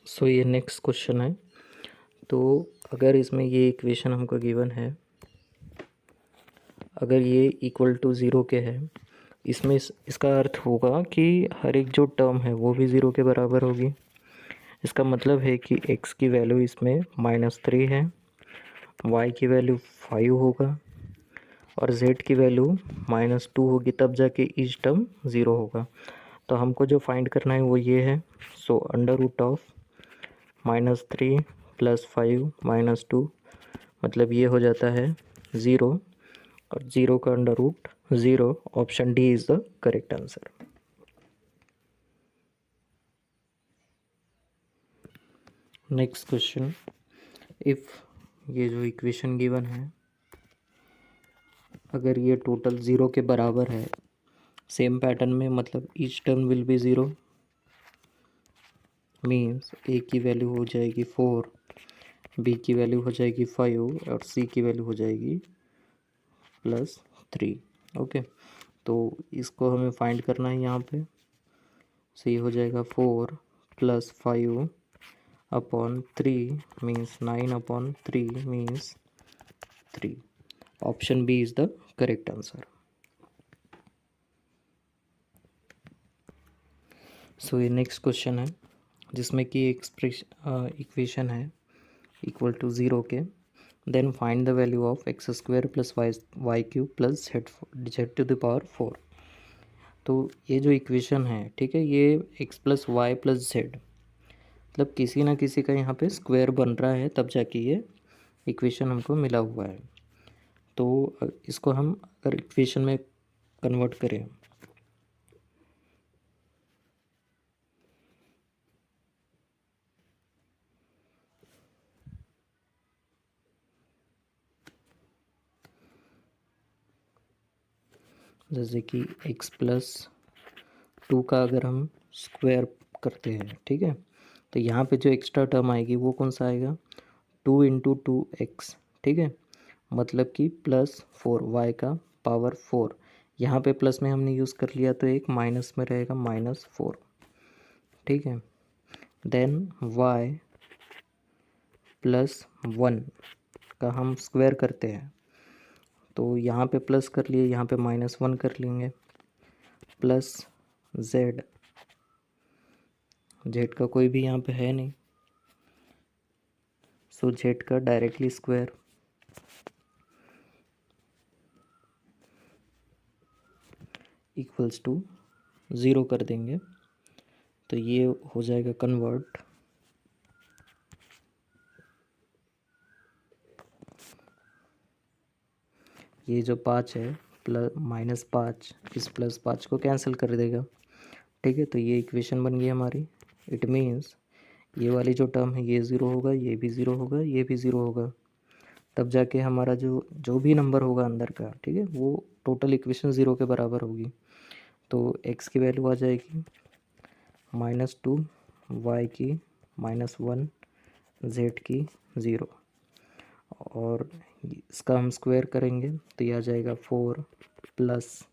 सो ये next question है। तो अगर इसमें ये इक्वेशन हमको गिवन है, अगर ये इक्वल टू ज़ीरो के है, इसमें इसका अर्थ होगा कि हर एक जो टर्म है वो भी ज़ीरो के बराबर होगी। इसका मतलब है कि x की वैल्यू इसमें -3 है, y की वैल्यू 5 होगा और z की वैल्यू -2 होगी, तब जाके ईच टर्म ज़ीरो होगा। तो हमको जो फाइंड करना है वो ये है। सो √(-3 + 5 - 2) मतलब ये हो जाता है 0 और 0 का under root 0। Option D is the correct answer. Next question, if ये जो इक्वेशन गिवन है, अगर ये टोटल 0 के बराबर है, सेम पैटर्न में, मतलब each term will be 0, means a की वैल्यू हो जाएगी 4, बी की वैल्यू हो जाएगी 5 और सी की वैल्यू हो जाएगी +3। ओके, तो इसको हमें फाइंड करना है यहाँ पे। सो ये हो जाएगा 4 + 5/3 means 9/3 means 3। Option B is the correct answer. So ये नेक्स्ट क्वेश्चन है जिसमें कि इक्वेशन है इक्वल टू 0 के। Then find the value of x² + y³ + z⁴। तो ये जो इक्वेशन है, ठीक है, ये x + y + z, मतलब किसी ना किसी का यहाँ पे स्क्वायर बन रहा है, तब जाके ये इक्वेशन हमको मिला हुआ है। तो इसको हम अगर इक्वेशन में कन्वर्ट करें, जैसे कि x + 2 का अगर हम स्क्वायर करते हैं, ठीक है, तो यहाँ पे जो एक्स्ट्रा टर्म आएगी वो कौन सा आएगा, 2 × 2x, ठीक है, मतलब कि +4 y का पावर 4। यहाँ पे प्लस में हमने यूज़ कर लिया तो एक माइनस में रहेगा -4, ठीक है। देन y + 1 का हम स्क्वायर करते हैं, तो यहाँ पे प्लस कर लिए, यहाँ पे -1 कर लेंगे, प्लस z, z का कोई भी यहाँ पे है नहीं, सो z का डायरेक्टली स्क्वायर, इक्वल्स टू 0 कर देंगे, तो ये हो जाएगा कन्वर्ट। ये जो 5 है -5 इस +5 को कैंसिल कर देगा, ठीक है, तो ये इक्वेशन बन गई हमारी। इट मीन्स ये वाली जो टर्म है ये 0 होगा, ये भी 0 होगा, ये भी 0 होगा, तब जाके हमारा जो जो भी नंबर होगा अंदर का, ठीक है, वो टोटल इक्वेशन 0 के बराबर होगी। तो x की वैल्यू आ जाएगी -2, y की -1, z की 0, और इसका हम स्क्वायर करेंगे तो ये आ जाएगा 4 +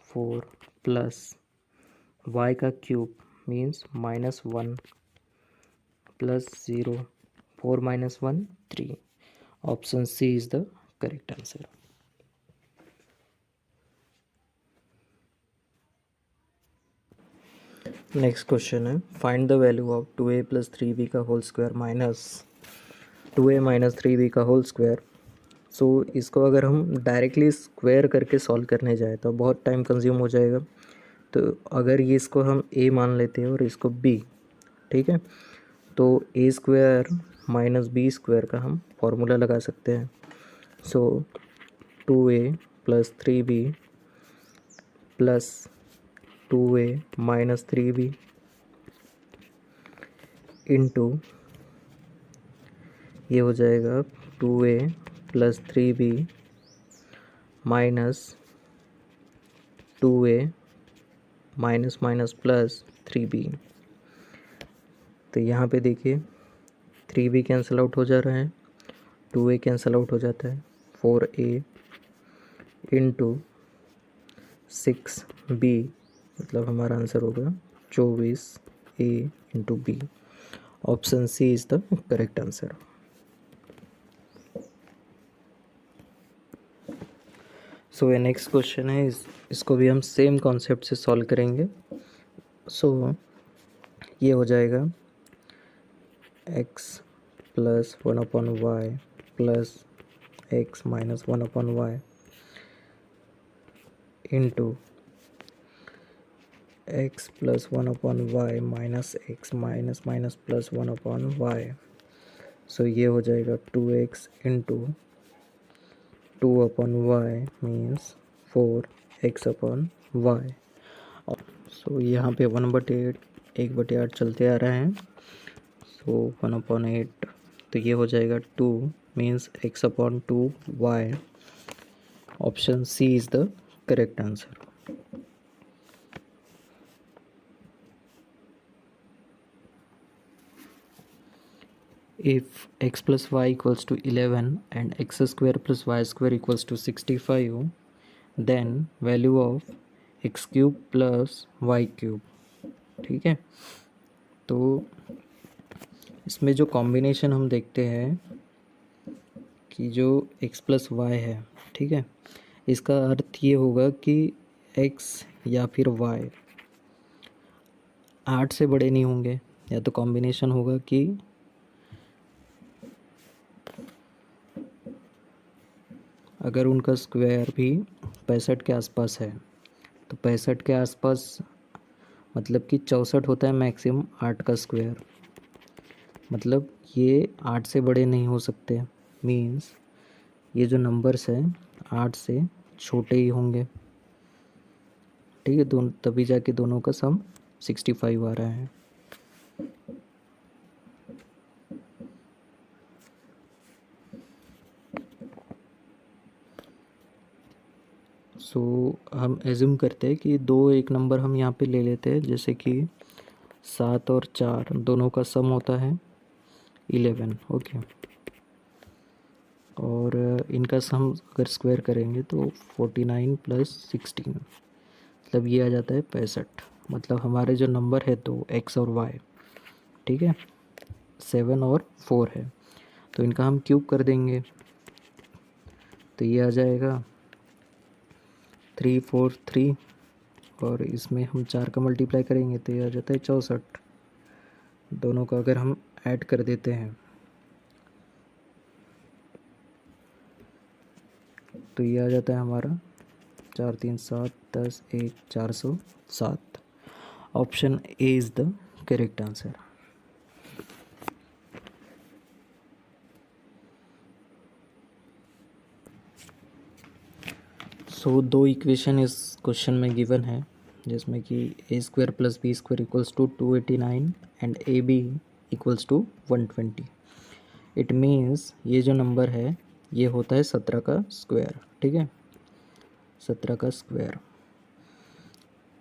4 + y का cube means -1 + 0, 4 - 1 3। Option C is the correct answer. Next question है, find the value of 2a + 3b का होल स्क्वायर -2a - 3b का होल स्क्वायर। सो इसको अगर हम डायरेक्टली स्क्वायर करके सॉल्व करने जाए तो बहुत टाइम कंज्यूम हो जाएगा। तो अगर ये इसको हम a मान लेते हैं और इसको b, ठीक है, तो a² - b² का हम फॉर्मूला लगा सकते हैं। सो 2a + 3b + 2a - 3b into ये हो जाएगा 2a + 3b - 2a +3b। तो यहाँ पे देखिए 3b कैंसिल आउट हो जा रहा है, 2a कैंसिल आउट हो जाता है, 4a इंटू 6b मतलब हमारा आंसर होगा 24A into b. Option C is the correct answer. So ये नेक्स्ट क्वेश्चन है, इसको भी हम सेम कॉन्सेप्ट से सॉल्व करेंगे। सो ये हो जाएगा x plus 1/y plus x minus 1/y into x plus 1/y minus x minus minus plus 1/y। सो ये हो जाएगा 2x into 2/y means 4x/y। सो यहाँ पे 1/8 1/8 चलते आ रहे हैं। सो 1/8 तो ये हो जाएगा 2 means x/2y। Option C is the correct answer. If x plus y equals to 11 and x square plus y square equals to 65, then value of x cube plus y cube। ठीक है, तो इसमें जो कॉम्बिनेशन हम देखते हैं कि जो x प्लस वाई है, ठीक है, इसका अर्थ ये होगा कि x या फिर y 8 से बड़े नहीं होंगे, या तो कॉम्बिनेशन होगा कि अगर उनका स्क्वायर भी 65 के आसपास है, तो 65 के आसपास मतलब कि 64 होता है मैक्सिमम 8 का स्क्वायर, मतलब ये 8 से बड़े नहीं हो सकते। मीन्स ये जो नंबर्स हैं 8 से छोटे ही होंगे। ठीक है, दोनों तभी जाके दोनों का सम 65 आ रहा है। सो हम एज्यूम करते हैं कि एक नंबर हम यहाँ पे ले लेते हैं, जैसे कि 7 और 4 दोनों का सम होता है 11। ओके, और इनका सम अगर स्क्वायर करेंगे तो 49 प्लस 16 मतलब ये आ जाता है 65। मतलब हमारे जो नंबर है तो x और y, ठीक है, 7 और 4 है, तो इनका हम क्यूब कर देंगे तो ये आ जाएगा 3 4 3, और इसमें हम 4 का मल्टीप्लाई करेंगे तो ये आ जाता है 64। दोनों का अगर हम ऐड कर देते हैं तो ये आ जाता है हमारा 4 3 7 10 1 407। Option A is the correct answer. So 2 equation इस क्वेश्चन में गिवन है, जिसमें कि a square plus b square equals to 289 and a b equals to 120। It means ये जो नंबर है ये होता है 17 का स्क्वायर। ठीक है, 17 का स्क्वायर।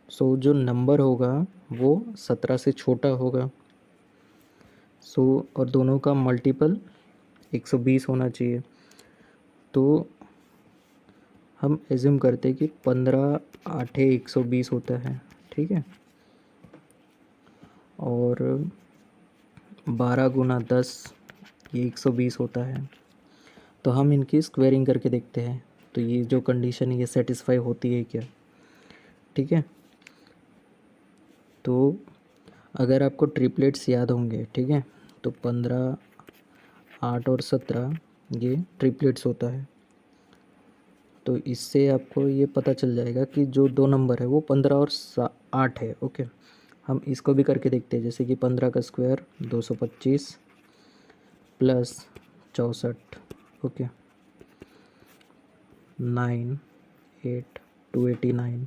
सो जो नंबर होगा वो 17 से छोटा होगा। सो और दोनों का मल्टीपल 120 होना चाहिए। तो हम एज्यूम करते हैं कि 15 8 120 होता है। ठीक है, और 12 गुना 10 ये 120 होता है। तो हम इनकी स्क्वेयरिंग करके देखते हैं तो ये जो कंडीशन है ये सेटिस्फाई होती है क्या। ठीक है, तो अगर आपको ट्रिपलेट्स याद होंगे, ठीक है, तो 15 8 और 17 ये ट्रिपलेट्स होता है। तो इससे आपको ये पता चल जाएगा कि जो दो नंबर है वो 15 और 8 है। ओके, हम इसको भी करके देखते हैं, जैसे कि 15 का स्क्वायर 225 प्लस 64, ओके, 9 8 289।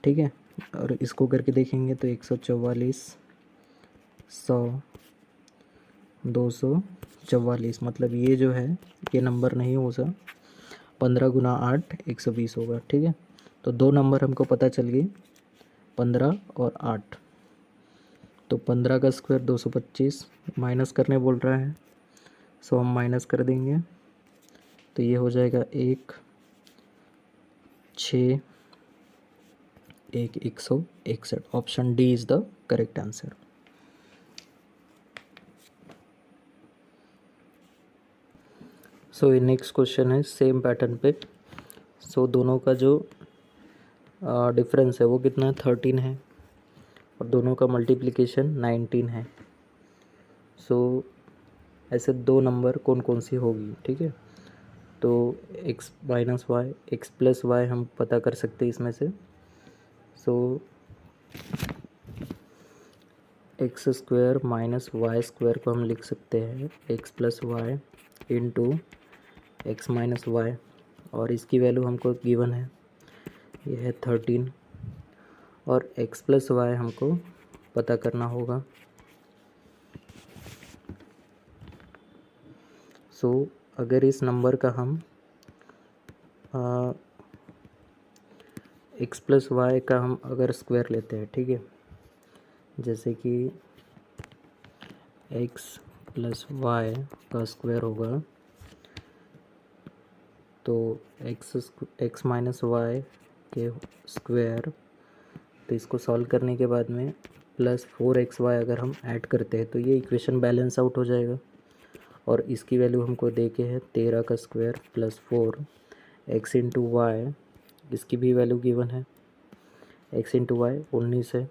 ठीक है, और इसको करके देखेंगे तो 144 100 244, मतलब ये जो है ये नंबर नहीं होगा, 15 गुना 8 120 होगा। ठीक है, तो दो नंबर हमको पता चल गई, 15 और 8। तो 15 का स्क्वायर 225 माइनस करने बोल रहा है, सो हम माइनस कर देंगे तो ये हो जाएगा 1 6 एक 161। Option D is the correct answer. So next question है सेम पैटर्न पे। सो दोनों का जो डिफरेंस है वो कितना है, 13 है, और दोनों का मल्टीप्लिकेशन 19 है। सो ऐसे दो नंबर कौन कौन सी होगी, ठीक है। तो x minus y, x plus y हम पता कर सकते हैं इसमें से। So x square minus y square को हम लिख सकते हैं x plus y into x minus y, और इसकी वैल्यू हमको गिवन है, ये है 13, और x प्लस वाई हमको पता करना होगा। सो अगर इस नंबर का हम x प्लस वाई का हम अगर स्क्वायर लेते हैं, ठीक है, जैसे कि x प्लस वाई का स्क्वायर होगा, तो x माइनस वाई के स्क्वायर, तो इसको सॉल्व करने के बाद में प्लस 4xy अगर हम ऐड करते हैं तो ये इक्वेशन बैलेंस आउट हो जाएगा। और इसकी वैल्यू हमको दे के है 13 का square plus 4 x into y, इसकी भी वैल्यू गिवन है, x इंटू वाई 19 है।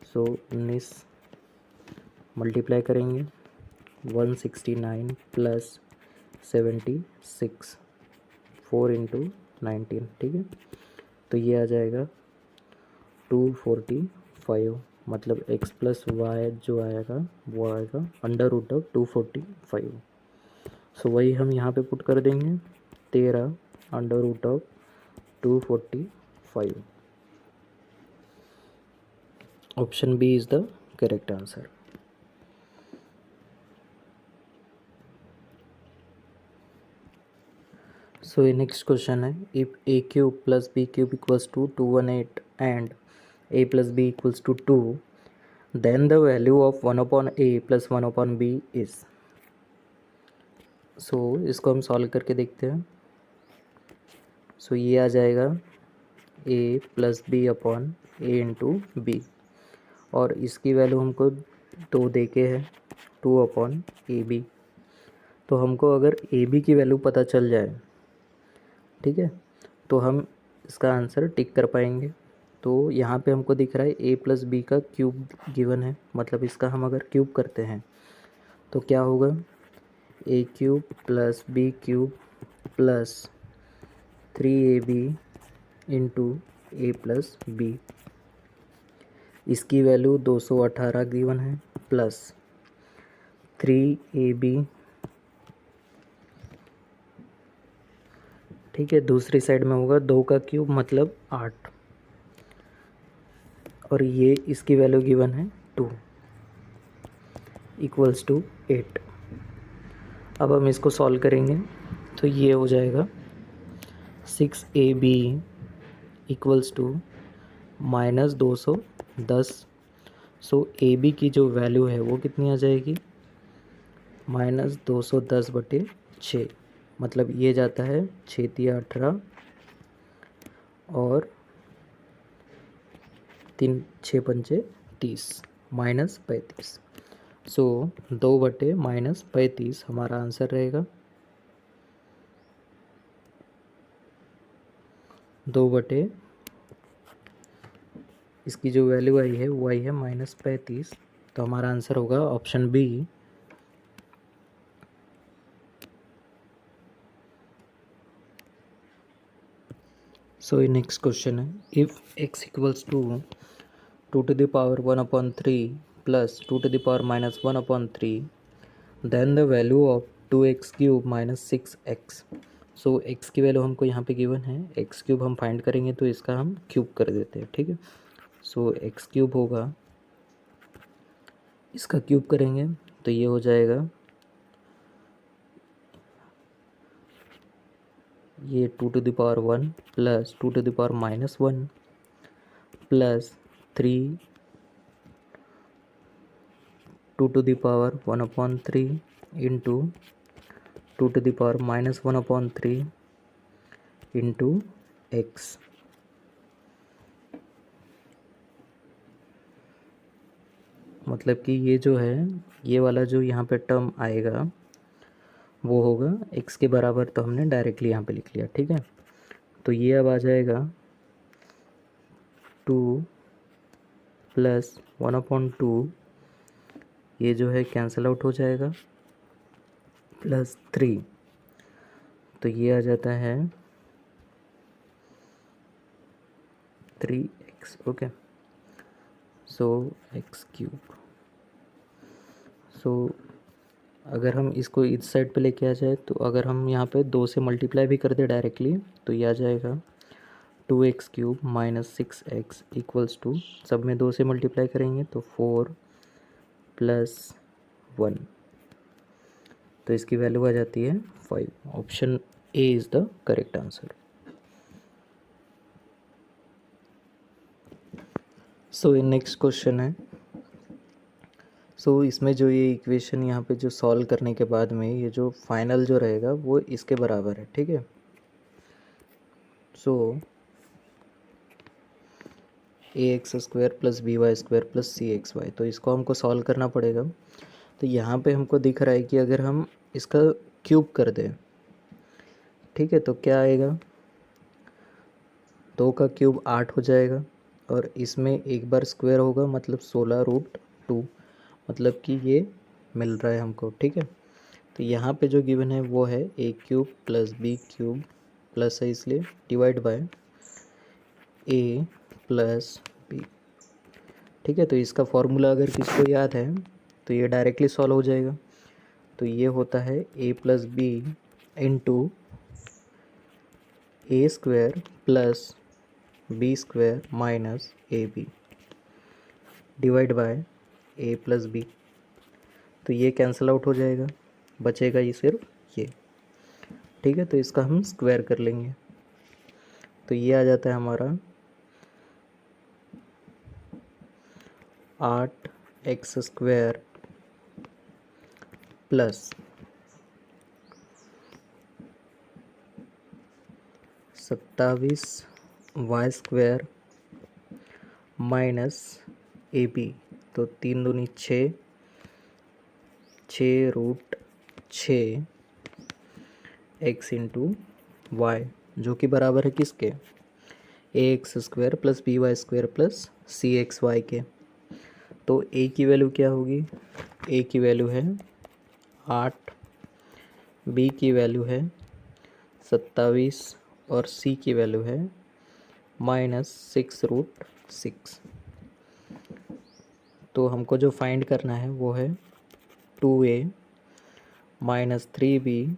सो 19 मल्टीप्लाई करेंगे 169 प्लस 76, 4 इंटू 19, ठीक है। तो ये आ जाएगा 245, मतलब x प्लस वाई जो आएगा वो आएगा अंडर रूट ऑफ 245। सो वही हम यहाँ पे पुट कर देंगे, 13 under root of 245। Option B is the correct answer. So ये नेक्स्ट क्वेश्चन है, if a cube plus b cube equals to 218 and a plus b equals to 2, then the value of 1/a plus 1/b is. So इसको हम solve करके देखते हैं। सो ये आ जाएगा a plus b upon a into b, और इसकी वैल्यू हमको 2 दे के है 2/ab। तो हमको अगर ए बी की वैल्यू पता चल जाए, ठीक है, तो हम इसका आंसर टिक कर पाएंगे। तो यहाँ पे हमको दिख रहा है a प्लस बी का क्यूब गिवन है, मतलब इसका हम अगर क्यूब करते हैं तो क्या होगा, a cube plus b cube plus 3ab into a plus b, इसकी वैल्यू 218 गिवन है, प्लस 3ab, ठीक है। दूसरी साइड में होगा 2 का क्यूब मतलब 8, और ये इसकी वैल्यू गिवन है 2 इक्वल्स टू 8। अब हम इसको सॉल्व करेंगे तो ये हो जाएगा 6ab equals to minus 210। So a b की जो वैल्यू है वो कितनी आ जाएगी, माइनस 210/6, मतलब ये जाता है 6×18 और 3×6=30 माइनस 35। सो 2 माइनस 35 हमारा आंसर रहेगा। 2 इसकी जो वैल्यू आई है वो आई है -35, तो हमारा आंसर होगा ऑप्शन बी। सो ये नेक्स्ट क्वेश्चन है, if x equals to 2⁻1/3 plus 2⁻−1/3, then the value of 2x³ - 6x। So x की वैल्यू हमको यहाँ पे गिवन है, x³ हम फाइंड करेंगे तो इसका हम क्यूब कर देते हैं, ठीक है। सो x³ होगा, इसका क्यूब करेंगे तो ये हो जाएगा, ये 2⁻1 plus 2⁻−1 plus 3 2⁻1/3 into 2⁻−1/3 into x। मतलब कि ये जो है, ये वाला जो यहाँ पे टर्म आएगा वो होगा x के बराबर, तो हमने डायरेक्टली यहाँ पे लिख लिया, ठीक है। तो ये अब आ जाएगा 2 प्लस 1/2, ये जो है कैंसिल आउट हो जाएगा, प्लस 3, तो ये आ जाता है 3x, ओके। सो x³। सो अगर हम इसको इस साइड पे लेके आ जाए, तो अगर हम यहाँ पे 2 से मल्टीप्लाई भी कर दे डायरेक्टली, तो ये आ जाएगा 2x³ minus 6x equals to, सब में 2 से मल्टीप्लाई करेंगे तो 4 प्लस 1, तो इसकी वैल्यू आ जाती है 5। Option A is the correct answer. So ये नेक्स्ट क्वेश्चन है। सो इसमें जो ये इक्वेशन यहाँ पे जो सॉल्व करने के बाद में ये जो फाइनल जो रहेगा वो इसके बराबर है, ठीक है। सो ax² plus by² plus cxy, तो इसको हमको सॉल्व करना पड़ेगा। तो यहाँ पे हमको दिख रहा है कि अगर हम इसका क्यूब कर दें, ठीक है, तो क्या आएगा, 2 का क्यूब 8 हो जाएगा, और इसमें एक बार स्क्वायर होगा मतलब 16√2, मतलब कि ये मिल रहा है हमको, ठीक है। तो यहाँ पे जो गिवन है वो है a³ प्लस b³ प्लस है इसलिए divide by a plus b, ठीक है। तो इसका फॉर्मूला अगर किसको याद है तो ये डायरेक्टली सॉल्व हो जाएगा। तो ये होता है a plus b into a² plus b² minus ab divide by a plus b. तो ये कैंसिल आउट हो जाएगा, बचेगा ये सिर्फ ये, ठीक है। तो इसका हम स्क्वायर कर लेंगे, तो ये आ जाता है हमारा 8x² plus 27y² minus ab, तो 3 दूनी 6, 6√6 x इंटू वाई, जो कि बराबर है किसके, ax² plus by² plus cxy के। तो a की वैल्यू क्या होगी, a की वैल्यू है 8, b की वैल्यू है 27 और c की वैल्यू है माइनस 6√6। तो हमको जो फाइंड करना है वो है 2a minus 3b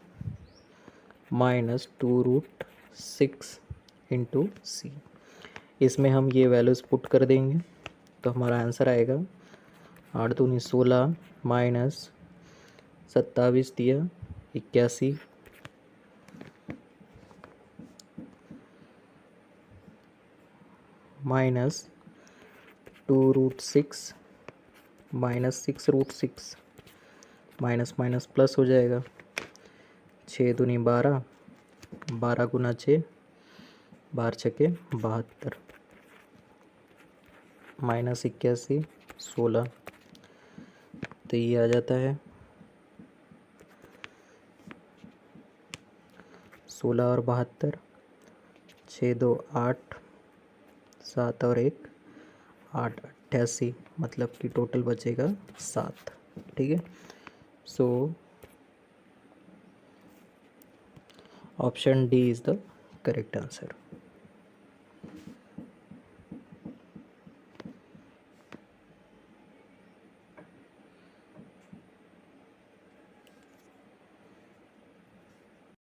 minus 2√6 into सी। इसमें हम ये वैल्यूज़ पुट कर देंगे तो हमारा आंसर आएगा 8 दूनी 16 माइनस 27 दिया 81 minus 2√6 minus 6√6, minus minus plus हो जाएगा, 6 दूनी 12, 12 गुना 6, 12 छके 72, माइनस 81 16, तो ये आ जाता है 16 और 72, 6 2 8, 7 और 1 8, 88, मतलब कि टोटल बचेगा 7, ठीक है। So option D is the correct answer.